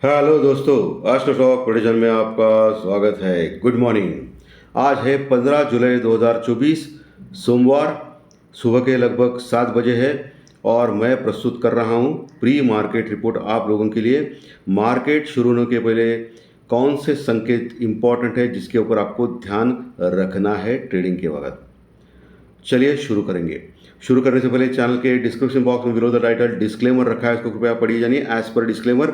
Hello दोस्तों, astro talk prediction में आपका स्वागत है। Good morning. आज है 15 जुलाई 2024, सोमवार। सुबह के लगभग 7 बजे है और मैं प्रस्तुत कर रहा हूँ प्री मार्केट रिपोर्ट आप लोगों के लिए। मार्केट शुरू होने के पहले कौन से संकेत इंपॉर्टेंट है जिसके ऊपर आपको ध्यान रखना है ट्रेडिंग के वक्त। चलिए शुरू करेंगे। शुरू करने से पहले चैनल के डिस्क्रिप्शन बॉक्स में बिलो द टाइटल डिस्क्लेमर रखा है, इसको कृपया पढ़िए। यानी एज पर डिस्क्लेमर,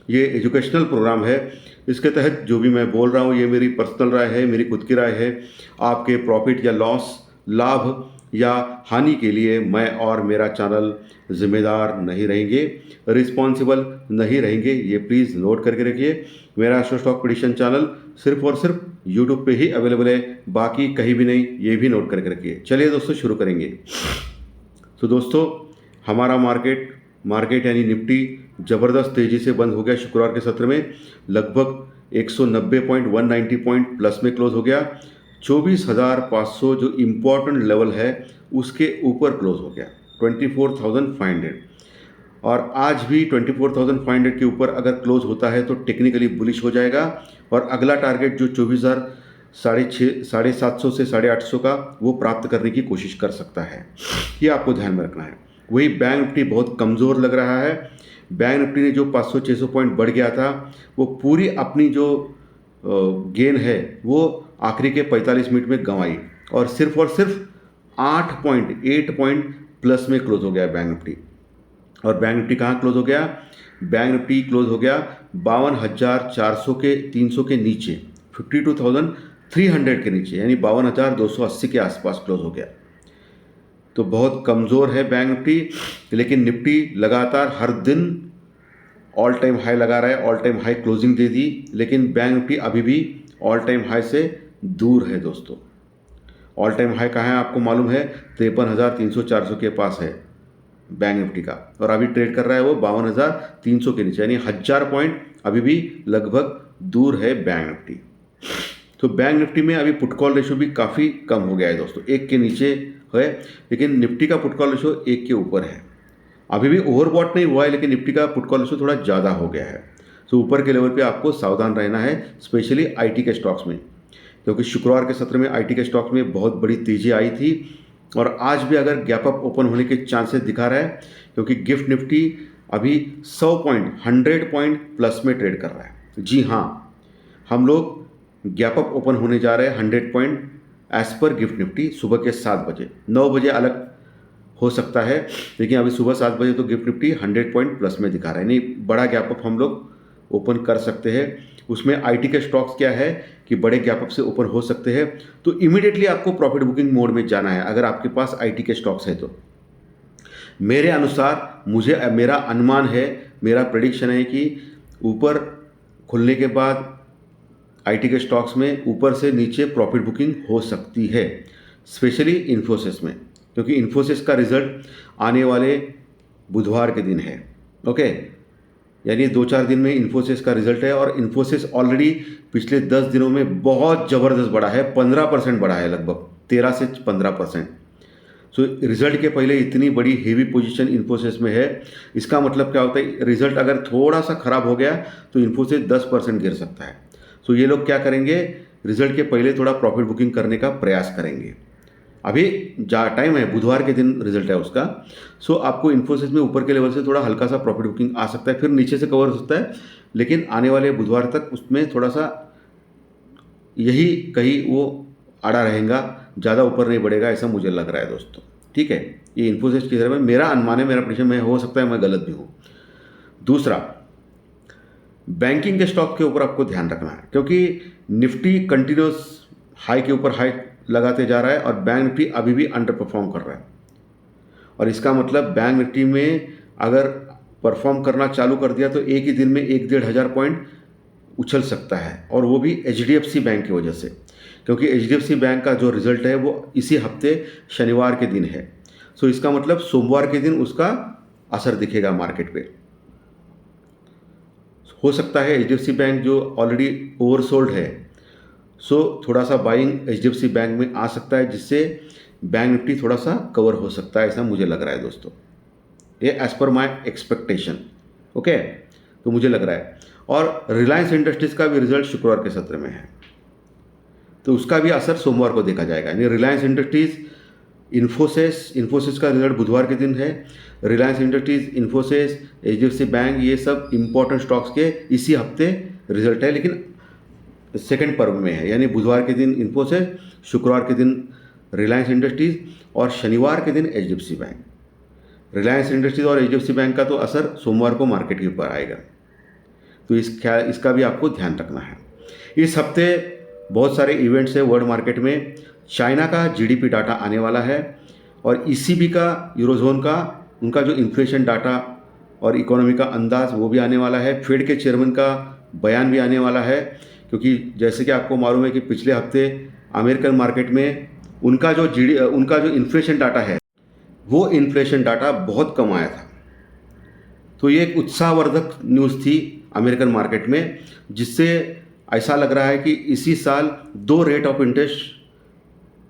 ये एजुकेशनल प्रोग्राम है। इसके तहत जो भी मैं बोल रहा हूँ ये मेरी पर्सनल राय है, मेरी खुद की राय है। आपके प्रॉफिट या लॉस, लाभ या हानि के लिए मैं और मेरा चैनल जिम्मेदार नहीं रहेंगे, रिस्पॉन्सिबल नहीं रहेंगे। ये प्लीज़ नोट करके रखिए। मेरा एस्ट्रो स्टॉक प्रेडिक्शन चैनल सिर्फ और सिर्फ यूट्यूब पे ही अवेलेबल है, बाकी कहीं भी नहीं, ये भी नोट करके रखिए। चलिए दोस्तों शुरू करेंगे। तो दोस्तों, हमारा मार्केट यानी निफ्टी ज़बरदस्त तेज़ी से बंद हो गया। शुक्रवार के सत्र में लगभग 190 पॉइंट 190 पॉइंट प्लस में क्लोज हो गया। 24,500 जो इम्पोर्टेंट लेवल है उसके ऊपर क्लोज हो गया, 24,500। और आज भी 24,500 के ऊपर अगर क्लोज होता है तो टेक्निकली बुलिश हो जाएगा। और अगला टारगेट जो 24,000 साढ़े 700 से 850 का, वो प्राप्त करने की कोशिश कर सकता है। ये आपको ध्यान में रखना है। वही बैंक निफ्टी बहुत कमज़ोर लग रहा है। बैंक निफ्टी ने जो 500-600 पॉइंट बढ़ गया था, वो पूरी अपनी जो गेन है वो आखिरी के 45 मिनट में गंवाई और सिर्फ 8 पॉइंट प्लस में क्लोज हो गया बैंक निफ्टी। और बैंक निफ्टी कहाँ क्लोज हो गया? बैंक निफ्टी क्लोज हो गया 52,400 के 300 के नीचे, 52,300 के नीचे, यानी 52,280 के आसपास क्लोज हो गया। तो बहुत कमज़ोर है बैंक निफ्टी। लेकिन निफ्टी लगातार हर दिन ऑल टाइम हाई लगा रहा है, ऑल टाइम हाई क्लोजिंग दे दी, लेकिन बैंक निफ्टी अभी भी ऑल टाइम हाई से दूर है दोस्तों। ऑल टाइम हाई कहाँ है आपको मालूम है? 53,300-400 के पास है बैंक निफ्टी का, और अभी ट्रेड कर रहा है वो 52,300 के नीचे, यानी 1,000 पॉइंट अभी भी लगभग दूर है बैंक निफ्टी। तो बैंक निफ्टी में अभी पुट कॉल रेशो भी काफ़ी कम हो गया है दोस्तों, 1 के नीचे है, लेकिन निफ्टी का पुट कॉल रेशो 1 के ऊपर है। अभी भी ओवरबॉट नहीं हुआ है, लेकिन निफ्टी का पुट कॉल रेशो थोड़ा ज़्यादा हो गया है। तो ऊपर के लेवल पे आपको सावधान रहना है, स्पेशली आईटी के स्टॉक्स में, क्योंकि शुक्रवार के सत्र में आईटी के स्टॉक्स में बहुत बड़ी तेज़ी आई थी। और आज भी अगर गैप अप ओपन होने के चांसेस दिखा रहा है, क्योंकि गिफ्ट निफ्टी अभी 100 पॉइंट 100 पॉइंट प्लस में ट्रेड कर रहा है। जी हाँ, हम लोग गैप अप ओपन होने जा रहे हैं 100 पॉइंट एज पर गिफ्ट निफ्टी। सुबह के 7 बजे, 9 बजे अलग हो सकता है, लेकिन अभी सुबह 7 बजे तो गिफ्ट निफ्टी 100 पॉइंट प्लस में दिखा रहा है। नहीं, बड़ा गैप अप हम लोग ओपन कर सकते हैं। उसमें आईटी के स्टॉक्स क्या है कि बड़े गैप अप से ओपन हो सकते हैं, तो इमीडिएटली आपको प्रॉफिट बुकिंग मोड में जाना है अगर आपके पास आईटी के स्टॉक्स है तो। मेरे अनुसार, मेरा अनुमान है, मेरा प्रेडिक्शन है कि ऊपर खुलने के बाद आईटी के स्टॉक्स में ऊपर से नीचे प्रॉफिट बुकिंग हो सकती है, स्पेशली इन्फोसिस में, क्योंकि इन्फोसिस का रिजल्ट आने वाले बुधवार के दिन है। ओके, यानी 2-4 दिन में इन्फोसिस का रिजल्ट है, और इन्फोसिस ऑलरेडी पिछले 10 दिनों में बहुत ज़बरदस्त बढ़ा है, 15% बढ़ा है, लगभग 13 से 15%। सो रिजल्ट के पहले इतनी बड़ी हेवी पोजीशन इन्फोसिस में है। इसका मतलब क्या होता है? रिजल्ट अगर थोड़ा सा खराब हो गया तो इन्फोसिस 10% गिर सकता है। सो ये लोग क्या करेंगे? रिजल्ट के पहले थोड़ा प्रॉफिट बुकिंग करने का प्रयास करेंगे। अभी जा टाइम है, बुधवार के दिन रिजल्ट है उसका। सो आपको इन्फोसिस में ऊपर के लेवल से थोड़ा हल्का सा प्रॉफिट बुकिंग आ सकता है, फिर नीचे से कवर हो सकता है, लेकिन आने वाले बुधवार तक उसमें थोड़ा सा यही कहीं वो आड़ा रहेगा, ज़्यादा ऊपर नहीं बढ़ेगा, ऐसा मुझे लग रहा है दोस्तों। ठीक है, ये इन्फोसिस की तरफ है, मेरा अनुमान है, मेरा प्रेडिक्शन में, हो सकता है मैं गलत भी हूँ। दूसरा, बैंकिंग के स्टॉक के ऊपर आपको ध्यान रखना है, क्योंकि निफ्टी कंटिन्यूस हाई के ऊपर हाई लगाते जा रहा है और बैंक निफ्टी अभी भी अंडर परफॉर्म कर रहा है। और इसका मतलब बैंक निफ्टी में अगर परफॉर्म करना चालू कर दिया तो एक ही दिन में 1-1.5 पॉइंट उछल सकता है, और वो भी एचडीएफसी बैंक की वजह से, क्योंकि एचडीएफसी बैंक का जो रिजल्ट है वो इसी हफ्ते शनिवार के दिन है। सो इसका मतलब सोमवार के दिन उसका असर दिखेगा मार्केट पे। हो सकता है एचडीएफसी बैंक जो ऑलरेडी ओवरसोल्ड है, सो थोड़ा सा बाइंग एचडीएफसी बैंक में आ सकता है, जिससे बैंक निफ्टी थोड़ा सा कवर हो सकता है, ऐसा मुझे लग रहा है दोस्तों। ये as per my expectation. Okay, तो मुझे लग रहा है। और रिलायंस इंडस्ट्रीज़ का भी रिजल्ट शुक्रवार के सत्र में है, तो उसका भी असर सोमवार को देखा जाएगा। यानी रिलायंस इंडस्ट्रीज़, इन्फोसिस का रिजल्ट बुधवार के दिन है। Reliance industries, Infosys, HDFC bank, ये सब इंपॉर्टेंट स्टॉक्स के इसी हफ्ते रिजल्ट है, लेकिन सेकंड पर्व में है। यानी बुधवार के दिन इन्फोसिस, शुक्रवार के दिन रिलायंस इंडस्ट्रीज़ और शनिवार के दिन एचडीएफसी बैंक। रिलायंस इंडस्ट्रीज़ और एचडीएफसी बैंक का तो असर सोमवार को मार्केट के ऊपर आएगा, तो इसका भी आपको ध्यान रखना है। इस हफ्ते बहुत सारे इवेंट्स है वर्ल्ड मार्केट में। चाइना का जीडीपी डाटा आने वाला है और ईसीबी का, यूरोजोन का, उनका जो इन्फ्लेशन डाटा और इकोनॉमी का अंदाज वो भी आने वाला है। फेड के चेयरमैन का बयान भी आने वाला है, क्योंकि जैसे कि आपको मालूम है कि पिछले हफ्ते अमेरिकन मार्केट में उनका जो इन्फ्लेशन डाटा है, वो इन्फ्लेशन डाटा बहुत कम आया था। तो ये एक उत्साहवर्धक न्यूज़ थी अमेरिकन मार्केट में, जिससे ऐसा लग रहा है कि इसी साल 2 रेट ऑफ इंटरेस्ट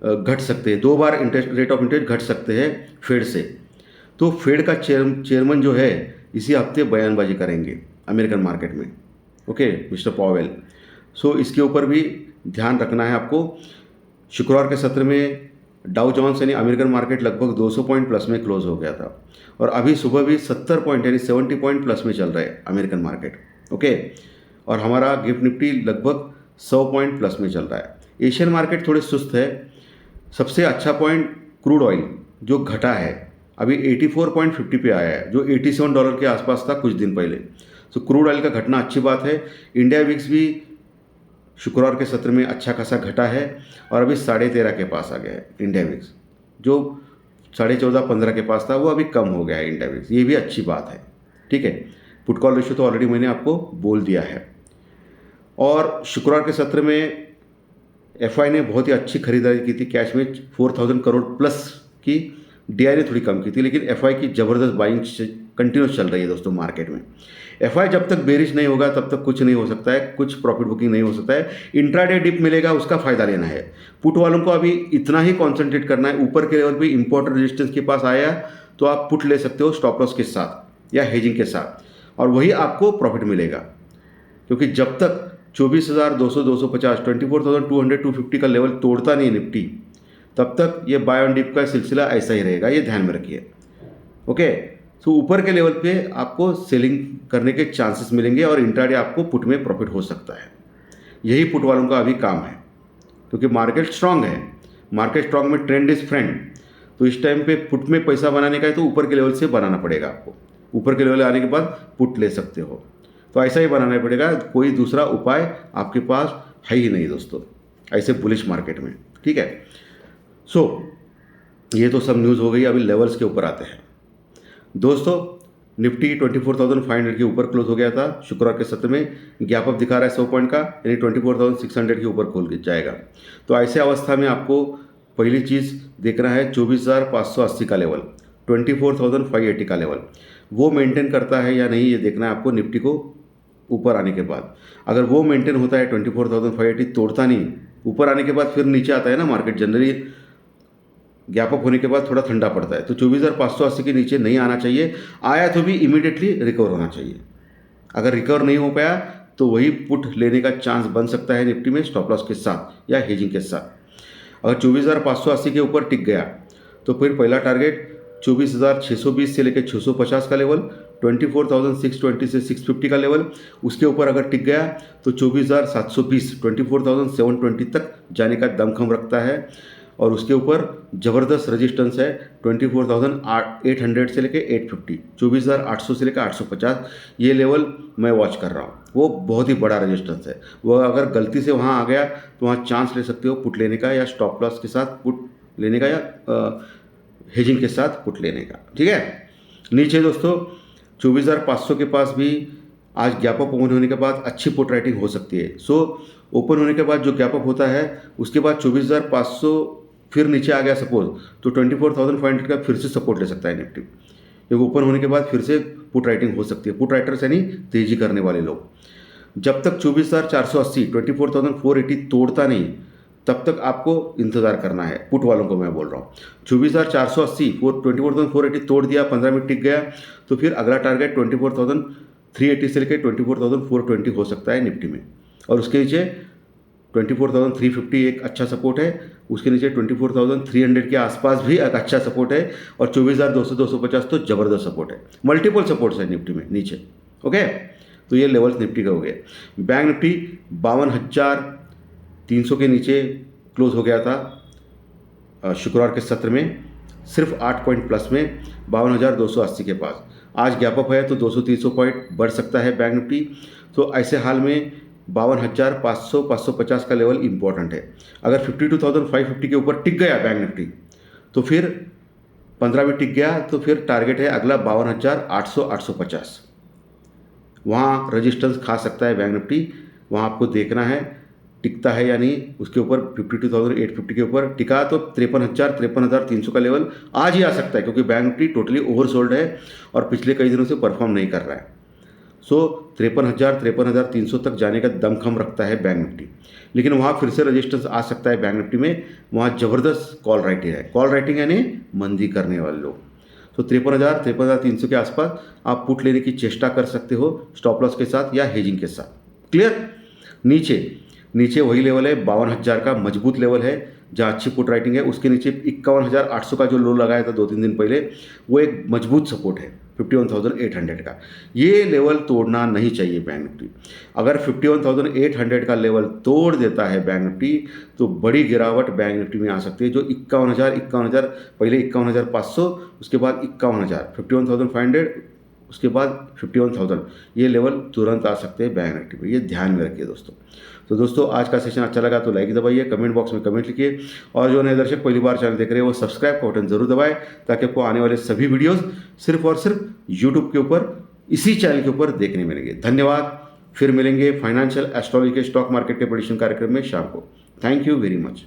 घट सकते हैं, 2 बार रेट ऑफ इंटरेस्ट घट सकते हैं फेड से। तो फेड का चेयरमैन जो है इसी हफ्ते बयानबाजी करेंगे अमेरिकन मार्केट में, ओके, मिस्टर पॉवेल। सो इसके ऊपर भी ध्यान रखना है आपको। शुक्रवार के सत्र में डाउ जोन्स यानी अमेरिकन मार्केट लगभग 200 पॉइंट प्लस में क्लोज हो गया था, और अभी सुबह भी 70 पॉइंट यानी 70 पॉइंट प्लस में चल रहा है अमेरिकन मार्केट, ओके। और हमारा गिफ्ट निफ्टी लगभग 100 पॉइंट प्लस में चल रहा है। एशियन मार्केट थोड़े सुस्त है। सबसे अच्छा पॉइंट क्रूड ऑयल जो घटा है, अभी 84.50 पे आया है, जो $87 के आसपास था कुछ दिन पहले। तो क्रूड ऑयल का घटना अच्छी बात है। इंडिया विक्स भी शुक्रवार के सत्र में अच्छा खासा घटा है और अभी 13.5 के पास आ गया है इंडिया विक्स। जो 14.5-15 के पास था वो अभी कम हो गया है इंडिया विक्स, ये भी अच्छी बात है, ठीक है। पुट कॉल रेशियो तो ऑलरेडी मैंने आपको बोल दिया है। और शुक्रवार के सत्र में एफआई ने बहुत ही अच्छी खरीदारी की थी कैश में, 4000 करोड़ प्लस की। डीआई ने थोड़ी कम की थी, लेकिन एफआई की ज़बरदस्त बाइंग कंटिन्यूस चल रही है दोस्तों मार्केट में। एफआई जब तक बेरिश नहीं होगा तब तक कुछ नहीं हो सकता है, कुछ प्रॉफिट बुकिंग नहीं हो सकता है। इंट्राडे डिप मिलेगा, उसका फ़ायदा लेना है। पुट वालों को अभी इतना ही कॉन्सेंट्रेट करना है, ऊपर के लेवल पे इंपॉर्टेंट रेजिस्टेंस के पास आया तो आप पुट ले सकते हो स्टॉप लॉस के साथ या हेजिंग के साथ, और वही आपको प्रॉफिट मिलेगा। क्योंकि जब तक 24,200, 250, 24,200, 250 का लेवल तोड़ता नहीं निफ्टी, तब तक ये बाय ऑन डिप का सिलसिला ऐसा ही रहेगा, ये ध्यान में रखिए, ओके। तो ऊपर के लेवल पे आपको सेलिंग करने के चांसेस मिलेंगे और इंट्राडे आपको पुट में प्रॉफिट हो सकता है। यही पुट वालों का अभी काम है, क्योंकि मार्केट स्ट्रांग है। मार्केट स्ट्रांग में ट्रेंड इज फ्रेंड। तो इस टाइम पे पुट में पैसा बनाने का है तो ऊपर के लेवल से बनाना पड़ेगा आपको। ऊपर के लेवल आने के बाद पुट ले सकते हो, तो ऐसा ही बनाना पड़ेगा, कोई दूसरा उपाय आपके पास है ही नहीं दोस्तों ऐसे बुलिश मार्केट में, ठीक है। सो ये तो सब न्यूज़ हो गई। अभी लेवल्स के ऊपर आते हैं दोस्तों। निफ्टी 24,500 के ऊपर क्लोज हो गया था शुक्रवार के सत्र में, गैप अप दिखा रहा है 100 पॉइंट का, यानी 24,600 के ऊपर खोल जाएगा। तो ऐसे अवस्था में आपको पहली चीज़ देखना है 24,580 का लेवल, 24,580 का लेवल वो मेंटेन करता है या नहीं, ये देखना है आपको निफ्टी को ऊपर आने के बाद। अगर वो मेंटेन होता है 24,580, तोड़ता नहीं, ऊपर आने के बाद फिर नीचे आता है ना मार्केट, जनरली गैप अप होने के बाद थोड़ा ठंडा पड़ता है, तो 24,580 के नीचे नहीं आना चाहिए। आया तो भी इमीडिएटली रिकवर होना चाहिए। अगर रिकवर नहीं हो पाया तो वही पुट लेने का चांस बन सकता है निफ्टी में स्टॉप लॉस के साथ या हेजिंग के साथ। अगर 24,580 के ऊपर टिक गया तो फिर पहला टारगेट 24,620 से लेकर 650 का लेवल, 24,620 से 650 का लेवल, उसके ऊपर अगर टिक गया तो 24,720, 24,720 तक जाने का दमखम रखता है। और उसके ऊपर ज़बरदस्त रेजिस्टेंस है 24,800 से लेकर 850, 24,800 से लेकर 850, ये लेवल मैं वॉच कर रहा हूँ। वो बहुत ही बड़ा रेजिस्टेंस है। वो अगर गलती से वहाँ आ गया तो वहाँ चांस ले सकते हो पुट लेने का या स्टॉप लॉस के साथ पुट लेने का या हेजिंग के साथ पुट लेने का, ठीक है। नीचे दोस्तों 24,500 के पास भी आज गैप अप ओपन होने के बाद अच्छी पुट राइटिंग हो सकती है। सो ओपन होने के बाद जो गैप अप होता है उसके बाद 24,500 फिर नीचे आ गया सपोज, तो 24,500 का फिर से सपोर्ट ले सकता है निफ्टी, क्योंकि ओपन होने के बाद फिर से पुट राइटिंग हो सकती है। पुट राइटर्स यानी तेजी करने वाले लोग। जब तक 24,480, 24,480 तोड़ता नहीं तब तक आपको इंतज़ार करना है, पुट वालों को मैं बोल रहा हूँ। 24,480 24,480 तोड़ दिया, 15 मिनट टिक गया, तो फिर अगला टारगेट 380 से लेकर 24,420 हो सकता है निफ्टी में, और उसके नीचे 24,350 एक अच्छा सपोर्ट है, उसके नीचे 24,300 के आसपास भी एक अच्छा सपोर्ट है, और 24,200-250 तो ज़बरदस्त सपोर्ट है। मल्टीपल सपोर्ट्स है निफ्टी में नीचे। ओके, तो ये लेवल्स निफ्टी का हो गया। बैंक निफ्टी 52,300 के नीचे क्लोज हो गया था शुक्रवार के सत्र में, सिर्फ 8 पॉइंट प्लस में 52,280 के पास। आज गैप अप है तो 200-300 पॉइंट बढ़ सकता है बैंक निफ्टी। तो ऐसे हाल में 52,500-550 का लेवल इंपॉर्टेंट है। अगर 52,550 के ऊपर टिक गया बैंक निफ्टी तो फिर 15 भी टिक गया तो फिर टारगेट है अगला 52,800-850। वहाँ रजिस्टेंस खा सकता है बैंक निफ्टी, वहाँ आपको देखना है टिकता है या नहीं। उसके ऊपर 52,850 के ऊपर टिका तो 53,300 का लेवल आज ही आ सकता है, क्योंकि बैंक निफ्टी टोटली ओवरसोल्ड है और पिछले कई दिनों से परफॉर्म नहीं कर रहा है। सो 53,300 तक जाने का दमखम रखता है बैंक निफ्टी, लेकिन वहाँ फिर से रजिस्टेंस आ सकता है बैंक निफ्टी में। वहाँ ज़बरदस्त कॉल राइटिंग है, कॉल राइटिंग यानी मंदी करने वाले लोग। तो 53,300 के आसपास आप पुट लेने की चेष्टा कर सकते हो स्टॉप लॉस के साथ या हेजिंग के साथ। क्लियर। नीचे वही लेवल है 52,000 का मजबूत लेवल है जहाँ अच्छी पुट राइटिंग है। उसके नीचे 51,800 का जो लो लगाया था 2-3 दिन पहले, वो एक मजबूत सपोर्ट है 51,800 का। ये लेवल तोड़ना नहीं चाहिए बैंक निफ्टी। अगर 51,800 का लेवल तोड़ देता है बैंक निफ्टी तो बड़ी गिरावट बैंक निफ्टी में आ सकती है। जो 51,000 पहले 51,500, उसके बाद 51,000, 51,500, उसके बाद 51,000, ये लेवल तुरंत आ सकते हैं बैंक निफ्टी में। ये ध्यान में रखिए दोस्तों। तो दोस्तों आज का सेशन अच्छा लगा तो लाइक दबाइए, कमेंट बॉक्स में कमेंट लिखिए, और जो नए दर्शक पहली बार चैनल देख रहे हैं वो सब्सक्राइब का बटन जरूर दबाएं, ताकि आपको आने वाले सभी वीडियोस सिर्फ और सिर्फ यूट्यूब के ऊपर इसी चैनल के ऊपर देखने मिलेंगे। धन्यवाद। फिर मिलेंगे फाइनेंशियल एस्ट्रोलॉजी के स्टॉक मार्केट के प्रेडिक्शन कार्यक्रम में शाम को। Thank you very much.